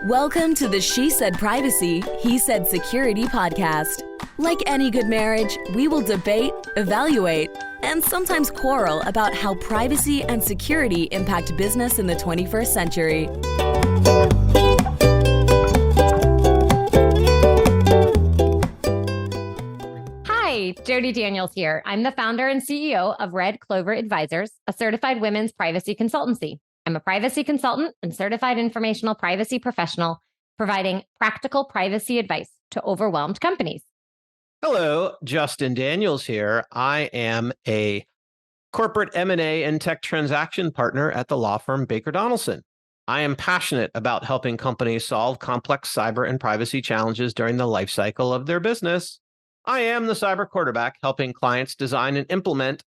Welcome to the She Said Privacy, He Said Security podcast. Like any good marriage, we will debate, evaluate, and sometimes quarrel about how privacy and security impact business in the 21st century. Hi, Jody Daniels here. I'm the founder and CEO of Clover Advisors, a certified women's privacy consultancy. I'm a privacy consultant and certified informational privacy professional, providing practical privacy advice to overwhelmed companies. Hello, Justin Daniels here. I am a corporate M&A and tech transaction partner at the law firm Baker Donaldson. I am passionate about helping companies solve complex cyber and privacy challenges during the life cycle of their business. I am the cyber quarterback, helping clients design and implement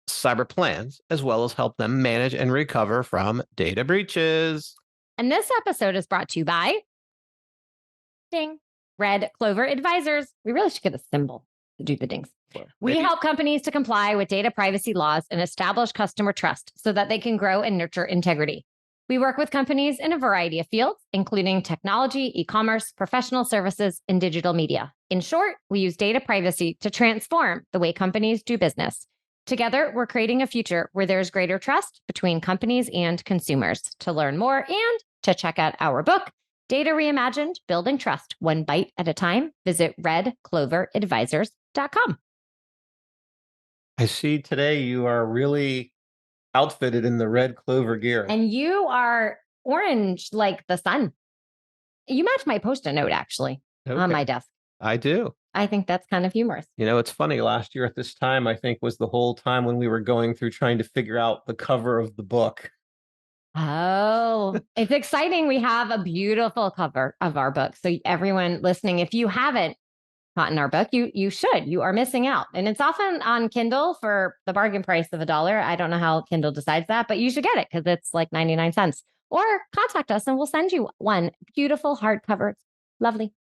cyber plans, as well as help them manage and recover from data breaches. And this episode is brought to you by Ding, Clover Advisors. We really should get a symbol to do the dings. We help companies to comply with data privacy laws and establish customer trust so that they can grow and nurture integrity. We work with companies in a variety of fields, including technology, e-commerce, professional services, and digital media. In short, we use data privacy to transform the way companies do business. Together, we're creating a future where there's greater trust between companies and consumers. To learn more and to check out our book, Data Reimagined, Building Trust, One Bite at a Time, visit redcloveradvisors.com. I see today you are really outfitted in the red Clover gear. And you are orange like the sun. You match my Post-it note, actually, on my desk. I do. I think that's kind of humorous. You know, it's funny. Last year at this time, I think, was the whole time when we were going through trying to figure out the cover of the book. Oh, it's exciting. We have a beautiful cover of our book. So everyone listening, if you haven't gotten our book, you should. You are missing out. And it's often on Kindle for the bargain price of $1. I don't know how Kindle decides that, but you should get it because it's like 99 cents. Or contact us and we'll send you one. Beautiful hardcover. It's lovely.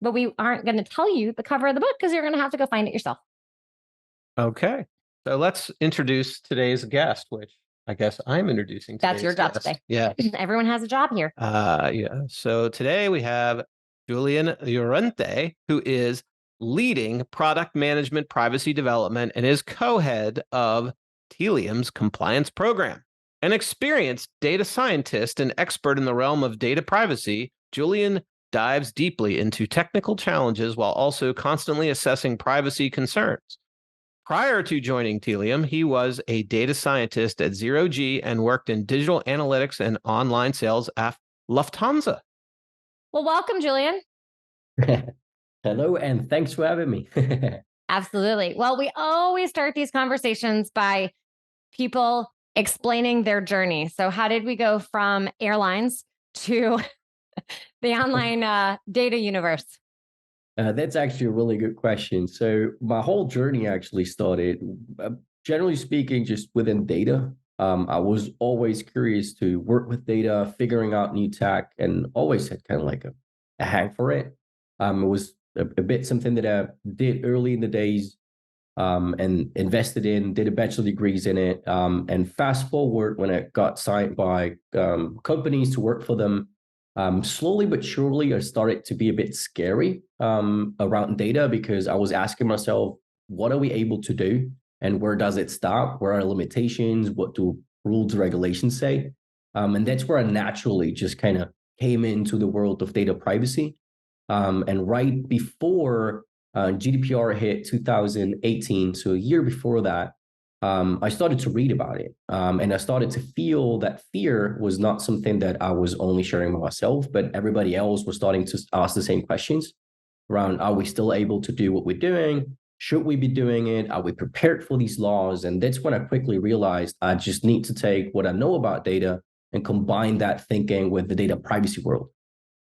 But we aren't going to tell you the cover of the book because you're going to have to go find it yourself. Okay. So let's introduce today's guest, which I guess I'm introducing today's That's your job guest. today. Yeah. Everyone has a job here. Yeah. So today we have Julian Llorente, who is leading product management privacy development and is co-head of Tealium's compliance program. An experienced data scientist and expert in the realm of data privacy, Julian dives deeply into technical challenges while also constantly assessing privacy concerns. Prior to joining Tealium, he was a data scientist at zeroG and worked in digital analytics and online sales at Lufthansa. Well, welcome, Julian. Hello, and thanks for having me. Absolutely. Well, we always start these conversations by people explaining their journey. So how did we go from airlines to the online data universe? That's actually a really good question. So my whole journey actually started, generally speaking, just within data. I was always curious to work with data, figuring out new tech, and always had kind of like a hang for it. It was a bit something that I did early in the days and invested in, did a bachelor degrees in it. And fast forward when I got signed by companies to work for them, slowly but surely, I started to be a bit scary around data because I was asking myself, what are we able to do? And where does it stop? Where are limitations? What do rules and regulations say? And that's where I naturally just kind of came into the world of data privacy. And right before GDPR hit 2018, so a year before that, I started to read about it. And I started to feel that fear was not something that I was only sharing with myself, but everybody else was starting to ask the same questions around, are we still able to do what we're doing? Should we be doing it? Are we prepared for these laws? And that's when I quickly realized I just need to take what I know about data and combine that thinking with the data privacy world.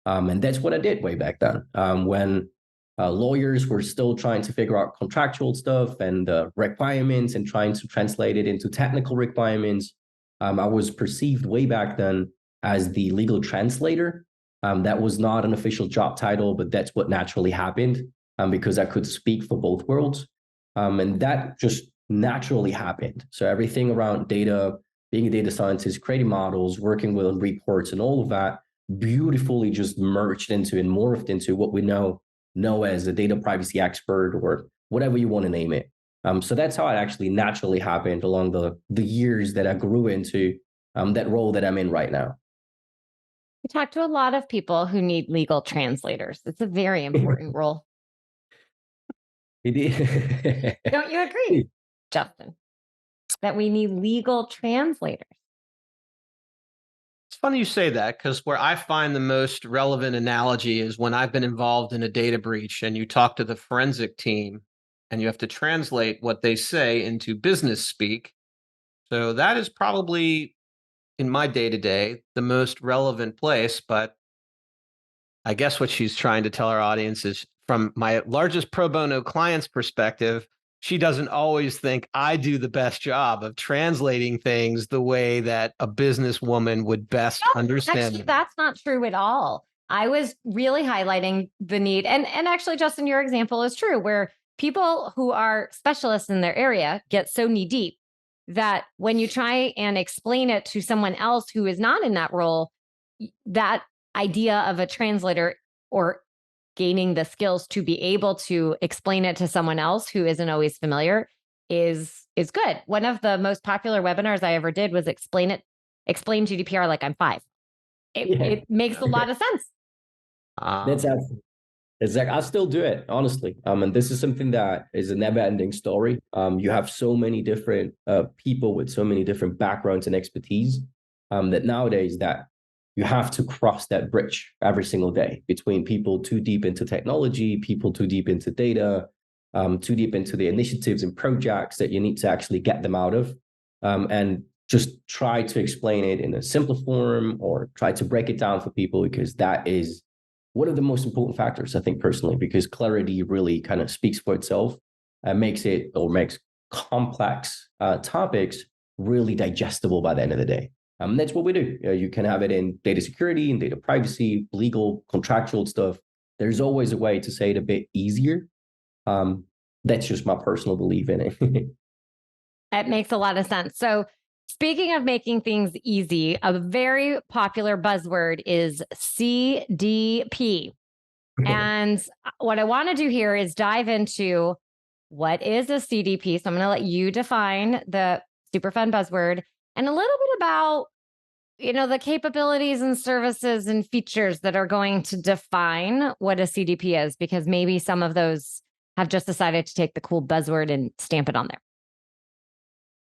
And that's what I did way back then, when lawyers were still trying to figure out contractual stuff and requirements and trying to translate it into technical requirements. I was perceived way back then as the legal translator. That was not an official job title, but that's what naturally happened because I could speak for both worlds. And that just naturally happened. So everything around data, being a data scientist, creating models, working with reports and all of that beautifully just merged into and morphed into what we now know as a data privacy expert or whatever you want to name it. So that's how it actually naturally happened along the years that I grew into that role that I'm in right now. We talk to a lot of people who need legal translators. It's a very important role. Don't you agree, Justin, that we need legal translators? It's funny you say that, because where I find the most relevant analogy is when I've been involved in a data breach and you talk to the forensic team and you have to translate what they say into business speak. So that is probably, in my day-to-day, the most relevant place. But I guess what she's trying to tell our audience is, from my largest pro bono client's perspective, she doesn't always think I do the best job of translating things the way that a businesswoman would best understand. Actually, that's not true at all. I was really highlighting the need. And actually, Justin, your example is true, where people who are specialists in their area get so knee deep that when you try and explain it to someone else who is not in that role, that idea of a translator or gaining the skills to be able to explain it to someone else who isn't always familiar is good. One of the most popular webinars I ever did was explain GDPR like I'm 5. It makes a lot of sense. That's absolutely. Exactly. I still do it, honestly. And this is something that is a never-ending story. You have so many different people with so many different backgrounds and expertise that nowadays that you have to cross that bridge every single day between people too deep into technology, people too deep into data, too deep into the initiatives and projects that you need to actually get them out of, and just try to explain it in a simpler form or try to break it down for people, because that is one of the most important factors, I think, personally, because clarity really kind of speaks for itself and makes complex topics really digestible by the end of the day. That's what we do. You can have it in data security and data privacy, legal, contractual stuff. There's always a way to say it a bit easier. That's just my personal belief in it. That makes a lot of sense. So speaking of making things easy, a very popular buzzword is CDP. And what I want to do here is dive into what is a CDP. So I'm going to let you define the super fun buzzword and a little bit about, the capabilities and services and features that are going to define what a CDP is, because maybe some of those have just decided to take the cool buzzword and stamp it on there.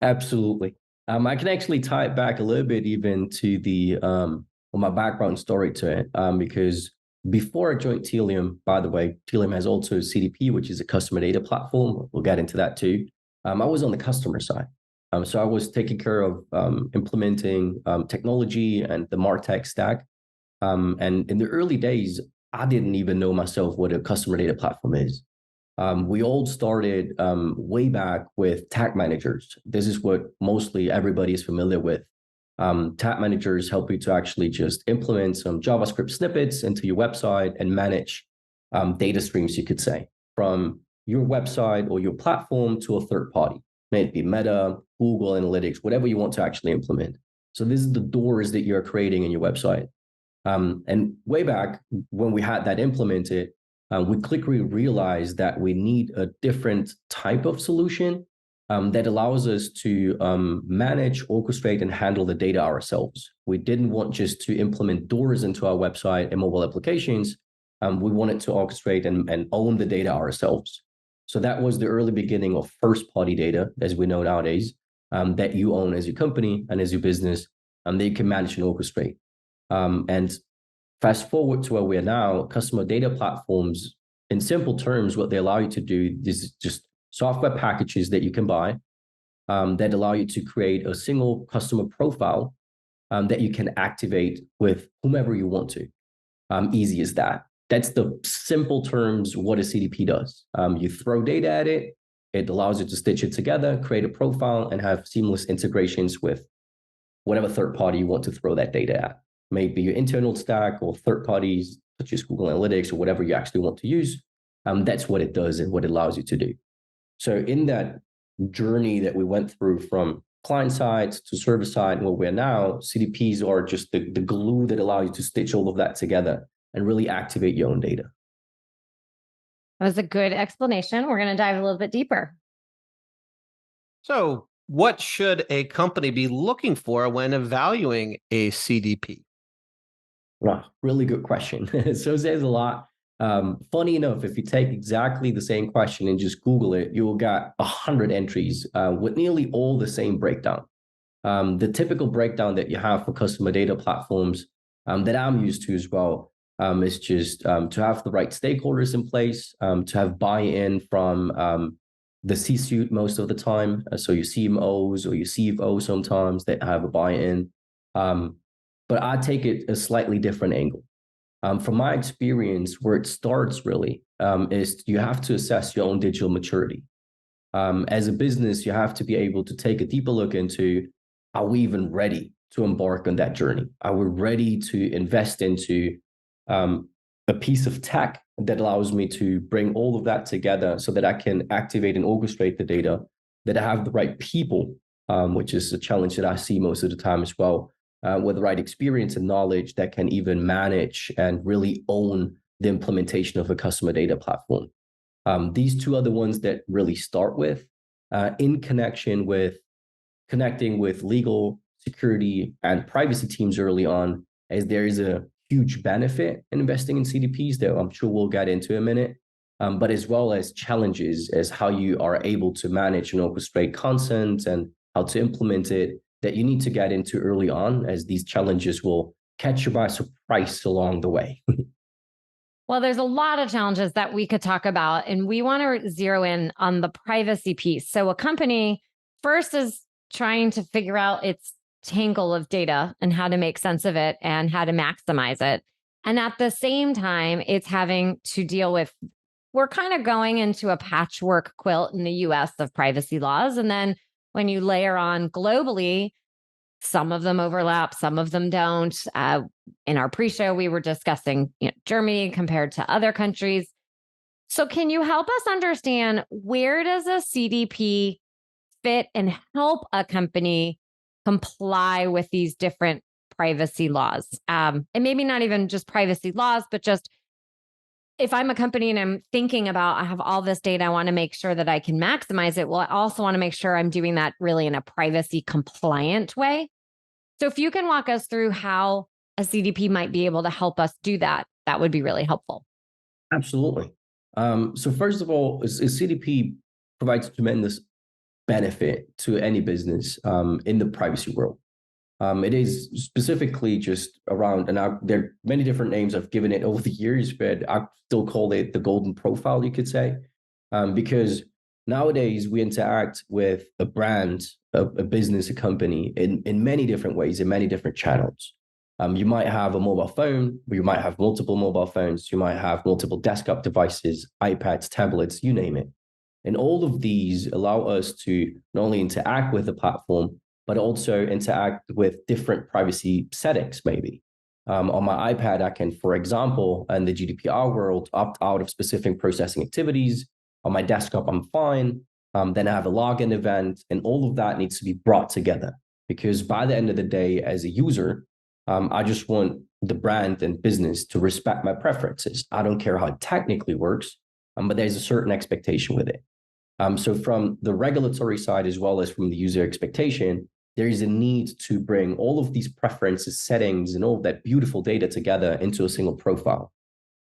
Absolutely. I can actually tie it back a little bit even to my background story to it, because before I joined Tealium, by the way, Tealium has also a CDP, which is a customer data platform. We'll get into that too. I was on the customer side. So I was taking care of implementing technology and the MarTech stack. And in the early days, I didn't even know myself what a customer data platform is. We all started way back with tag managers. This is what mostly everybody is familiar with. Tag managers help you to actually just implement some JavaScript snippets into your website and manage data streams, you could say, from your website or your platform to a third party. Maybe Meta, Google Analytics, whatever you want to actually implement. So this is the doors that you're creating in your website. And way back when we had that implemented, we quickly realized that we need a different type of solution that allows us to manage, orchestrate, and handle the data ourselves. We didn't want just to implement doors into our website and mobile applications. We wanted to orchestrate and own the data ourselves. So that was the early beginning of first-party data, as we know nowadays, that you own as your company and as your business, that you can manage and orchestrate. And fast forward to where we are now, customer data platforms, in simple terms, what they allow you to do is just software packages that you can buy that allow you to create a single customer profile that you can activate with whomever you want to. Easy as that. That's the simple terms what a CDP does. You throw data at it, it allows you to stitch it together, create a profile, and have seamless integrations with whatever third party you want to throw that data at. Maybe your internal stack or third parties, such as Google Analytics or whatever you actually want to use. That's what it does and what it allows you to do. So in that journey that we went through from client side to server side and where we're now, CDPs are just the glue that allow you to stitch all of that together and really activate your own data. That was a good explanation. We're going to dive a little bit deeper. So, what should a company be looking for when evaluating a CDP? Wow, really good question. So there's a lot. Funny enough, if you take exactly the same question and just Google it, you will get 100 entries with nearly all the same breakdown. The typical breakdown that you have for customer data platforms that I'm used to as well is just to have the right stakeholders in place, to have buy-in from the C-suite most of the time. So your CMOs or your CFO sometimes that have a buy-in. But I take it a slightly different angle. From my experience, where it starts really is you have to assess your own digital maturity. As a business, you have to be able to take a deeper look into, are we even ready to embark on that journey? Are we ready to invest into a piece of tech that allows me to bring all of that together so that I can activate and orchestrate the data, that I have the right people, which is a challenge that I see most of the time as well, with the right experience and knowledge that can even manage and really own the implementation of a customer data platform. These two are the ones that really start with, in connection with connecting with legal, security, and privacy teams early on, as there is a huge benefit in investing in CDPs that I'm sure we'll get into in a minute, but as well as challenges as how you are able to manage and orchestrate consent and how to implement it that you need to get into early on, as these challenges will catch you by surprise along the way. Well, there's a lot of challenges that we could talk about, and we want to zero in on the privacy piece. So a company first is trying to figure out its tangle of data and how to make sense of it and how to maximize it. And at the same time, it's having to deal with, we're kind of going into a patchwork quilt in the US of privacy laws. And then when you layer on globally, some of them overlap, some of them don't. In our pre-show, we were discussing Germany compared to other countries. So can you help us understand, where does a CDP fit and help a company comply with these different privacy laws? And maybe not even just privacy laws, but just if I'm a company and I'm thinking about, I have all this data, I want to make sure that I can maximize it. Well, I also want to make sure I'm doing that really in a privacy compliant way. So if you can walk us through how a CDP might be able to help us do that, that would be really helpful. Absolutely. So first of all, a CDP provides tremendous benefit to any business in the privacy world. It is specifically just around, and there are many different names I've given it over the years, but I still call it the golden profile, you could say, because nowadays we interact with a brand, a business, a company in many different ways, in many different channels. You might have a mobile phone, you might have multiple mobile phones, you might have multiple desktop devices, iPads, tablets, you name it. And all of these allow us to not only interact with the platform, but also interact with different privacy settings, maybe. On my iPad, I can, for example, in the GDPR world, opt out of specific processing activities. On my desktop, I'm fine. Then I have a login event, and all of that needs to be brought together. Because by the end of the day, as a user, I just want the brand and business to respect my preferences. I don't care how it technically works, but there's a certain expectation with it. So from the regulatory side, as well as from the user expectation, there is a need to bring all of these preferences, settings, and all of that beautiful data together into a single profile.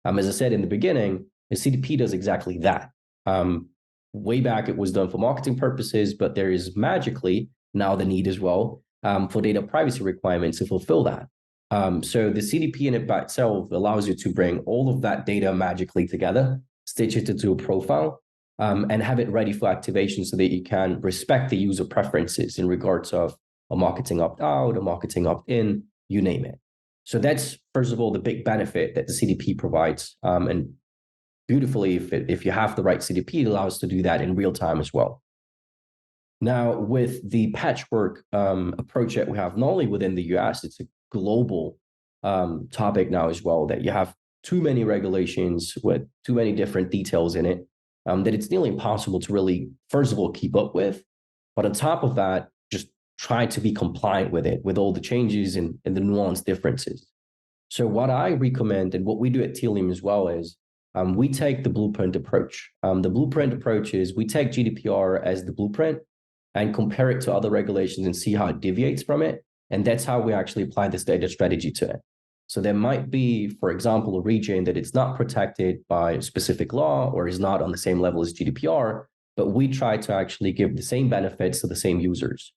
As I said in the beginning, a CDP does exactly that. Way back, it was done for marketing purposes, but there is magically now the need as well for data privacy requirements to fulfill that. So the CDP in it by itself allows you to bring all of that data magically together, stitch it into a profile, and have it ready for activation so that you can respect the user preferences in regards of a marketing opt-out, a marketing opt-in, you name it. So that's, first of all, the big benefit that the CDP provides. And beautifully, if you have the right CDP, it allows us to do that in real time as well. Now, with the patchwork approach that we have, not only within the US, it's a global topic now as well, that you have too many regulations with too many different details in it, that it's nearly impossible to really, first of all, keep up with. But on top of that, just try to be compliant with it, with all the changes and the nuanced differences. So what I recommend and what we do at Tealium as well is we take the blueprint approach. The blueprint approach is we take GDPR as the blueprint and compare it to other regulations and see how it deviates from it. And that's how we actually apply this data strategy to it. So there might be, for example, a region that it's not protected by a specific law or is not on the same level as GDPR, but we try to actually give the same benefits to the same users.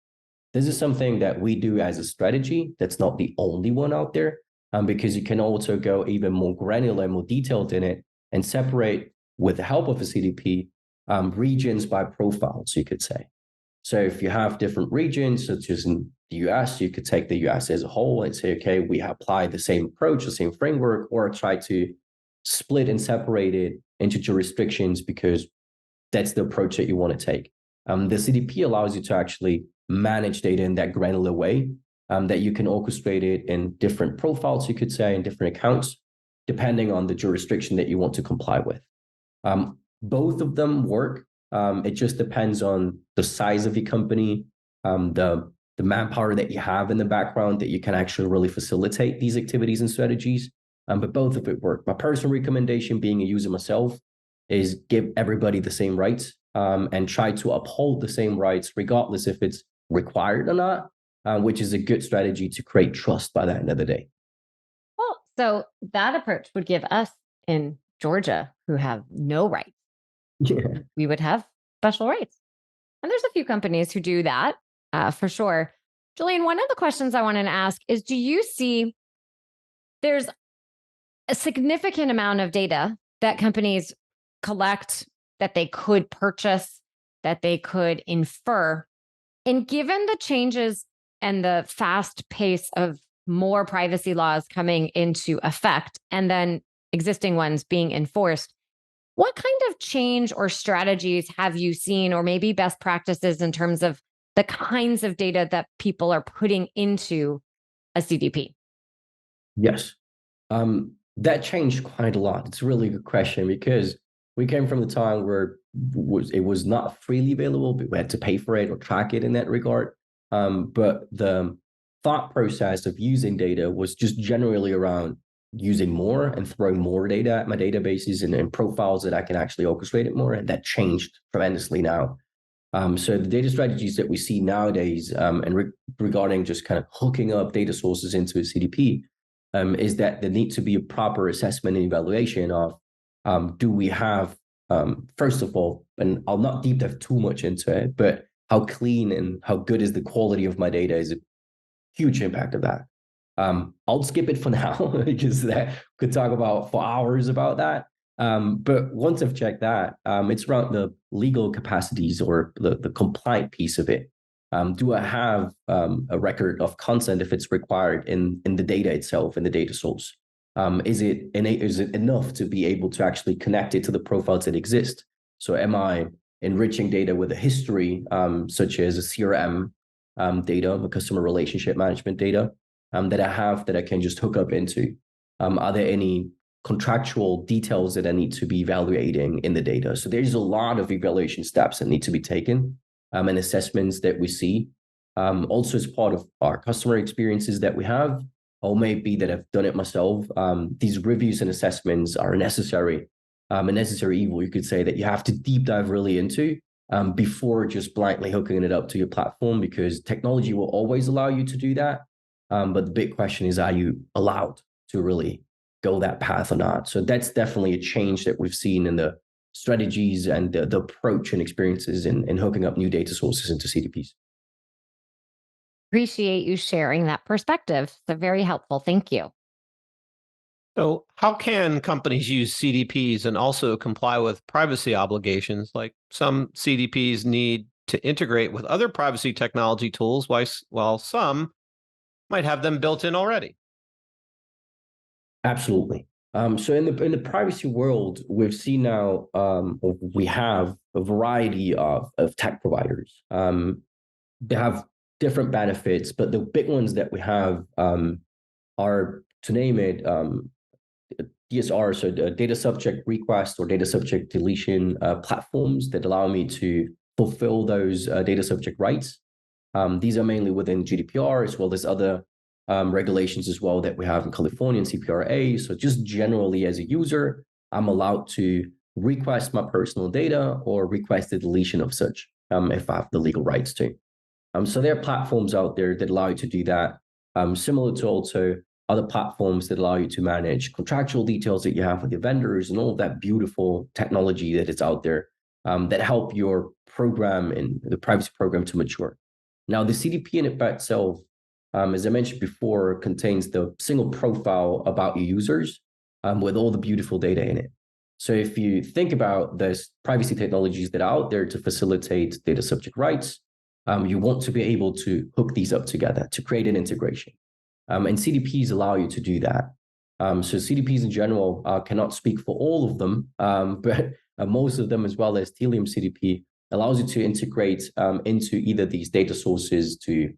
This is something that we do as a strategy. That's not the only one out there, because you can also go even more granular and more detailed in it and separate, with the help of a CDP, regions by profile, so you could say. So if you have different regions, such as in the US, you could take the US as a whole and say, okay, we apply the same approach, the same framework, or try to split and separate it into jurisdictions because that's the approach that you want to take. The CDP allows you to actually manage data in that granular way, that you can orchestrate it in different profiles, you could say, in different accounts, depending on the jurisdiction that you want to comply with. Both of them work. It just depends on the size of your company, the manpower that you have in the background that you can actually really facilitate these activities and strategies. But both of it work. My personal recommendation, being a user myself, is give everybody the same rights and try to uphold the same rights, regardless if it's required or not, which is a good strategy to create trust by the end of the day. Well, so that approach would give us in Georgia, who have no rights, we would have special rights. And there's a few companies who do that for sure. Julian, one of the questions I wanted to ask is, do you see there's a significant amount of data that companies collect, that they could purchase, that they could infer? And given the changes and the fast pace of more privacy laws coming into effect and then existing ones being enforced, what kind of change or strategies have you seen, or maybe best practices in terms of the kinds of data that people are putting into a CDP? Yes. That changed quite a lot. It's a really good question, because we came from the time where it was not freely available, but we had to pay for it or track it in that regard. But the thought process of using data was just generally around using more and throwing more data at my databases and profiles that I can actually orchestrate it more. And that changed tremendously now. So the data strategies that we see nowadays, regarding just kind of hooking up data sources into a CDP, is that there needs to be a proper assessment and evaluation of, do we have, first of all, and I'll not deep dive too much into it, but how clean and how good is the quality of my data is a huge impact of that. I'll skip it for now because that could talk about for hours about that. But once I've checked that, it's around the legal capacities or the compliant piece of it. Do I have a record of consent if it's required in the data itself, in the data source? Is it enough to be able to actually connect it to the profiles that exist? So am I enriching data with a history, such as a CRM data, the customer relationship management data, that I have that I can just hook up into? Are there any contractual details that I need to be evaluating in the data? So there's a lot of evaluation steps that need to be taken, and assessments that we see. Also as part of our customer experiences that we have, or maybe that I've done it myself, these reviews and assessments are necessary, a necessary evil, you could say, that you have to deep dive really into before just blindly hooking it up to your platform, because technology will always allow you to do that. But the big question is, are you allowed to really go that path or not? So that's definitely a change that we've seen in the strategies and the approach and experiences in hooking up new data sources into CDPs. Appreciate you sharing that perspective. So very helpful. Thank you. So how can companies use CDPs and also comply with privacy obligations? Like some CDPs need to integrate with other privacy technology tools, while some might have them built in already. Absolutely. So in the privacy world, we've seen now, we have a variety of tech providers. They have different benefits, but the big ones that we have are, to name it, DSR, so the data subject request or data subject deletion platforms that allow me to fulfill those data subject rights. These are mainly within GDPR as well as other regulations as well that we have in California and CPRA. So just generally as a user, I'm allowed to request my personal data or request the deletion of such if I have the legal rights to. So there are platforms out there that allow you to do that, similar to also other platforms that allow you to manage contractual details that you have with your vendors and all of that beautiful technology that is out there that help your program and the privacy program to mature. Now, the CDP in it by itself, as I mentioned before, contains the single profile about your users with all the beautiful data in it. So if you think about the privacy technologies that are out there to facilitate data subject rights, you want to be able to hook these up together to create an integration. And CDPs allow you to do that. So CDPs in general cannot speak for all of them, but most of them, as well as Tealium CDP, allows you to integrate into either these data sources to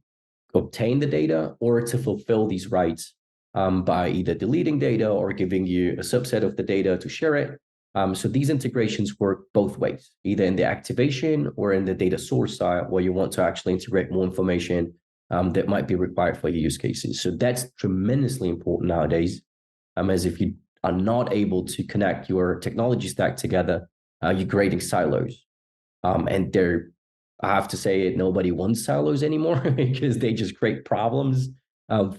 obtain the data or to fulfill these rights by either deleting data or giving you a subset of the data to share it. So these integrations work both ways, either in the activation or in the data source side, where you want to actually integrate more information that might be required for your use cases. So that's tremendously important nowadays, as if you are not able to connect your technology stack together, you're creating silos. And I have to say it, nobody wants silos anymore because they just create problems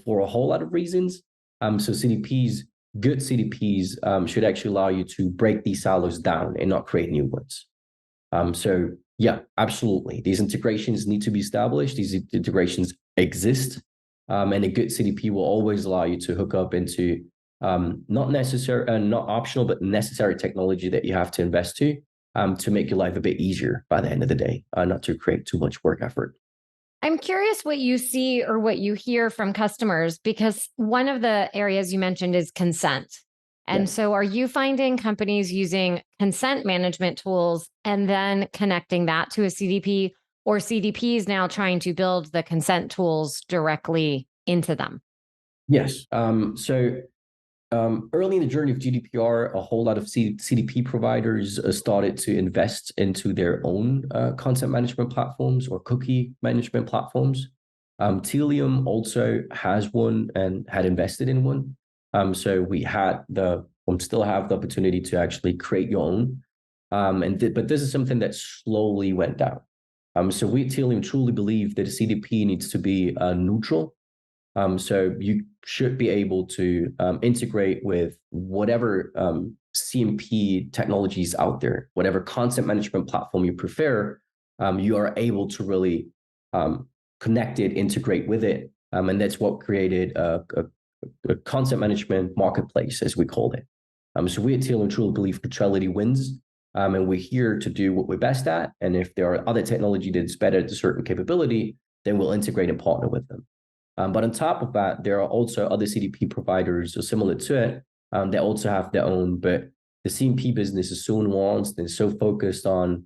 for a whole lot of reasons. So CDPs, good CDPs should actually allow you to break these silos down and not create new ones. So yeah, absolutely. These integrations need to be established. These integrations exist. And a good CDP will always allow you to hook up into not necessary, not optional, but necessary technology that you have to invest to make your life a bit easier by the end of the day, not to create too much work effort. I'm curious what you see or what you hear from customers, because one of the areas you mentioned is consent. And Yes. so are you finding companies using consent management tools and then connecting that to a CDP, or CDPs now trying to build the consent tools directly into them? Yes. Early in the journey of GDPR, a whole lot of CDP providers started to invest into their own content management platforms or cookie management platforms. Tealium also has one and had invested in one. So we still have the opportunity to actually create your own. But this is something that slowly went down. So we at Tealium truly believe that a CDP needs to be neutral. So you should be able to integrate with whatever CMP technologies out there, whatever content management platform you prefer. You are able to really connect it, integrate with it, and that's what created a content management marketplace, as we called it. So we at Tealium truly believe neutrality wins, and we're here to do what we're best at. And if there are other technology that's better at a certain capability, then we'll integrate and partner with them. But on top of that, there are also other CDP providers similar to it that also have their own. But the CMP business is so nuanced and so focused on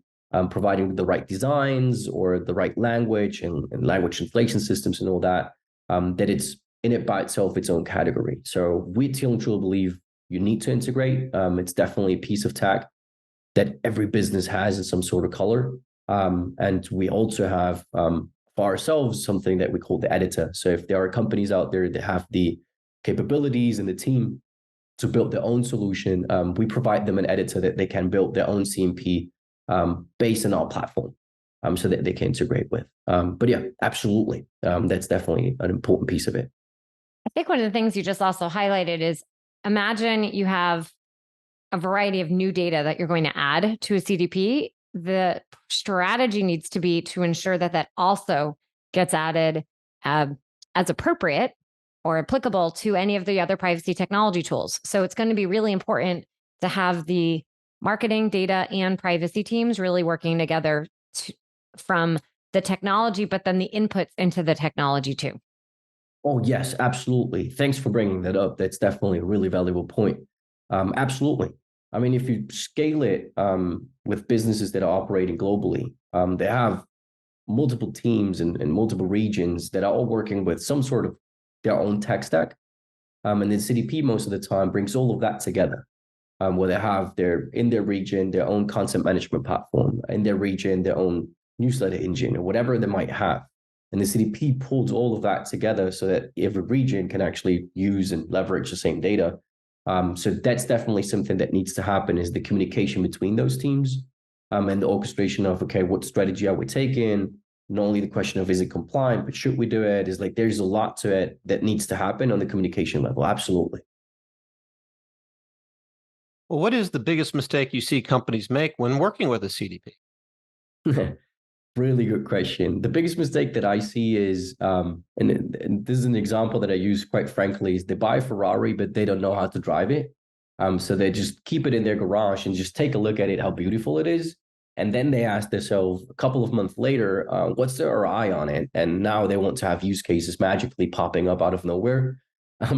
providing the right designs or the right language and language translation systems and all that, that it's in it by itself its own category. So we at Tealium truly believe you need to integrate. It's definitely a piece of tech that every business has in some sort of color. And we also have for ourselves something that we call the editor. So if there are companies out there that have the capabilities and the team to build their own solution, we provide them an editor that they can build their own CMP based on our platform, so that they can integrate with. But yeah, absolutely. That's definitely an important piece of it. I think one of the things you just also highlighted is, imagine you have a variety of new data that you're going to add to a CDP. The strategy needs to be to ensure that that also gets added as appropriate or applicable to any of the other privacy technology tools. So it's going to be really important to have the marketing, data, and privacy teams really working together from the technology, but then the inputs into the technology too. Oh, yes, absolutely. Thanks for bringing that up. That's definitely a really valuable point. Absolutely. I mean, if you scale it with businesses that are operating globally, they have multiple teams and multiple regions that are all working with some sort of their own tech stack. And then CDP most of the time brings all of that together, where they have in their region, their own content management platform, in their region, their own newsletter engine, or whatever they might have. And the CDP pulls all of that together so that every region can actually use and leverage the same data. So that's definitely something that needs to happen, is the communication between those teams, and the orchestration of, okay, what strategy are we taking? Not only the question of, is it compliant, but should we do it? Is like, there's a lot to it that needs to happen on the communication level. Absolutely. Well, what is the biggest mistake you see companies make when working with a CDP? Really good question. The biggest mistake that I see is, and this is an example that I use quite frankly, is they buy a Ferrari, but they don't know how to drive it. So they just keep it in their garage and just take a look at it, how beautiful it is. And then they ask themselves a couple of months later, what's the ROI on it? And now they want to have use cases magically popping up out of nowhere.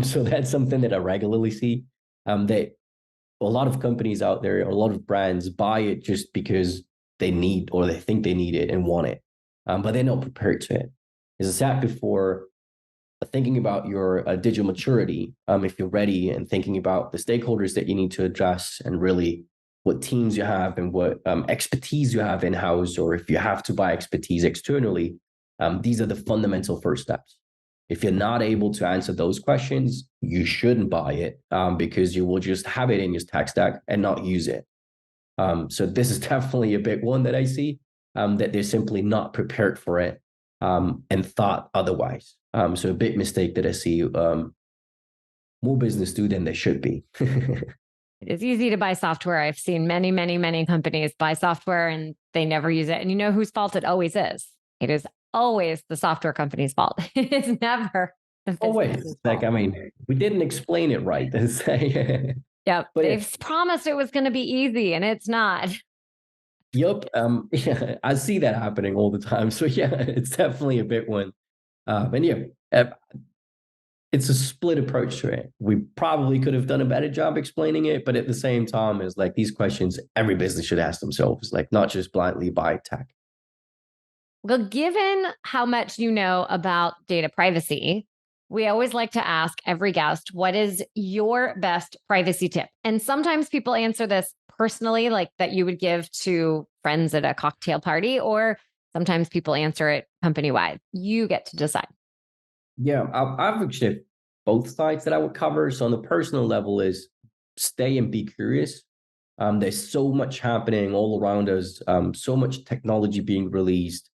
So that's something that I regularly see. That a lot of companies out there, or a lot of brands, buy it just because they need, or they think they need it and want it, but they're not prepared to it. As I said before, thinking about your digital maturity, if you're ready, and thinking about the stakeholders that you need to address, and really what teams you have and what expertise you have in-house, or if you have to buy expertise externally, these are the fundamental first steps. If you're not able to answer those questions, you shouldn't buy it, because you will just have it in your tech stack and not use it. So this is definitely a big one that I see, that they're simply not prepared for it, and thought otherwise. So a big mistake that I see more business do than they should be. It's easy to buy software. I've seen many, many, many companies buy software and they never use it. And you know whose fault it always is? It is always the software company's fault. It's never the Always. business's Like, fault. I mean, we didn't explain it right. Yep. But They've promised it was going to be easy and it's not. Yep. Yeah, I see that happening all the time. So yeah, it's definitely a big one. And yeah, it's a split approach to it. We probably could have done a better job explaining it, but at the same time, it's like these questions every business should ask themselves, like not just blindly buy tech. Well, given how much you know about data privacy, we always like to ask every guest, what is your best privacy tip? And sometimes people answer this personally, like that you would give to friends at a cocktail party, or sometimes people answer it company-wide. You get to decide. Yeah, I've actually both sides that I would cover. So on the personal level is stay and be curious. There's so much happening all around us, so much technology being released,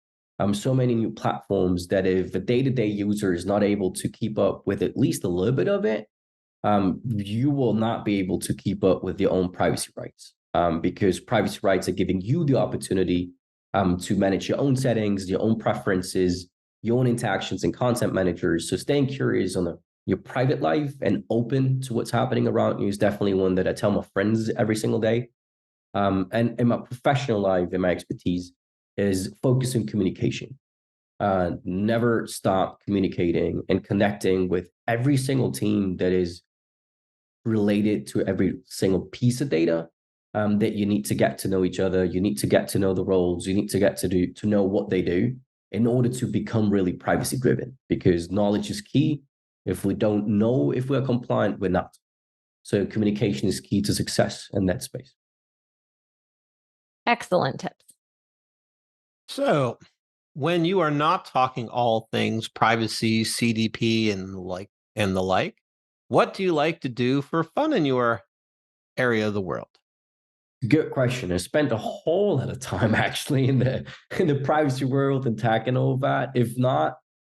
so many new platforms, that if a day-to-day user is not able to keep up with at least a little bit of it, you will not be able to keep up with your own privacy rights, because privacy rights are giving you the opportunity to manage your own settings, your own preferences, your own interactions and content managers. So staying curious on your private life and open to what's happening around you is definitely one that I tell my friends every single day. And in my professional life, in my expertise, is focus on communication. Never stop communicating and connecting with every single team that is related to every single piece of data. That you need to get to know each other. You need to get to know the roles. You need to get to know what they do in order to become really privacy driven, because knowledge is key. If we don't know if we're compliant, we're not. So communication is key to success in that space. Excellent tips. So when you are not talking all things privacy, CDP, and the like, what do you like to do for fun in your area of the world? Good question. I spent a whole lot of time actually in the privacy world and tech and all that. If not,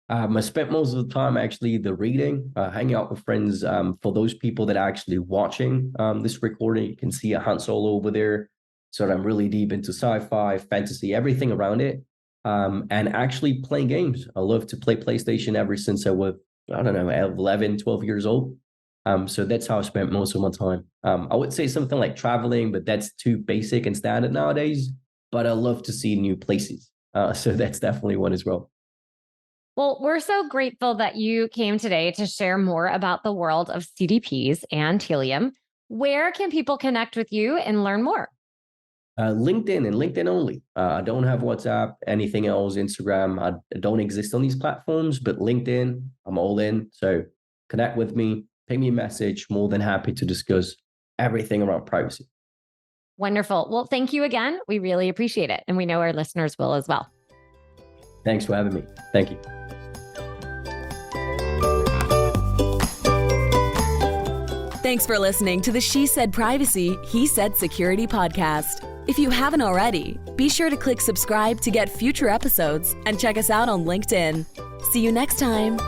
I spent most of the time actually either reading, hanging out with friends. For those people that are actually watching this recording, you can see a Han Solo over there. So I'm really deep into sci-fi, fantasy, everything around it. And actually playing games. I love to play PlayStation ever since I was, 11, 12 years old. So that's how I spent most of my time. I would say something like traveling, but that's too basic and standard nowadays. But I love to see new places. So that's definitely one as well. Well, we're so grateful that you came today to share more about the world of CDPs and Tealium. Where can people connect with you and learn more? LinkedIn and LinkedIn only. I don't have WhatsApp, anything else, Instagram. I don't exist on these platforms, but LinkedIn, I'm all in. So connect with me, ping me a message. More than happy to discuss everything around privacy. Wonderful. Well, thank you again. We really appreciate it. And we know our listeners will as well. Thanks for having me. Thank you. Thanks for listening to the She Said Privacy, He Said Security podcast. If you haven't already, be sure to click subscribe to get future episodes and check us out on LinkedIn. See you next time.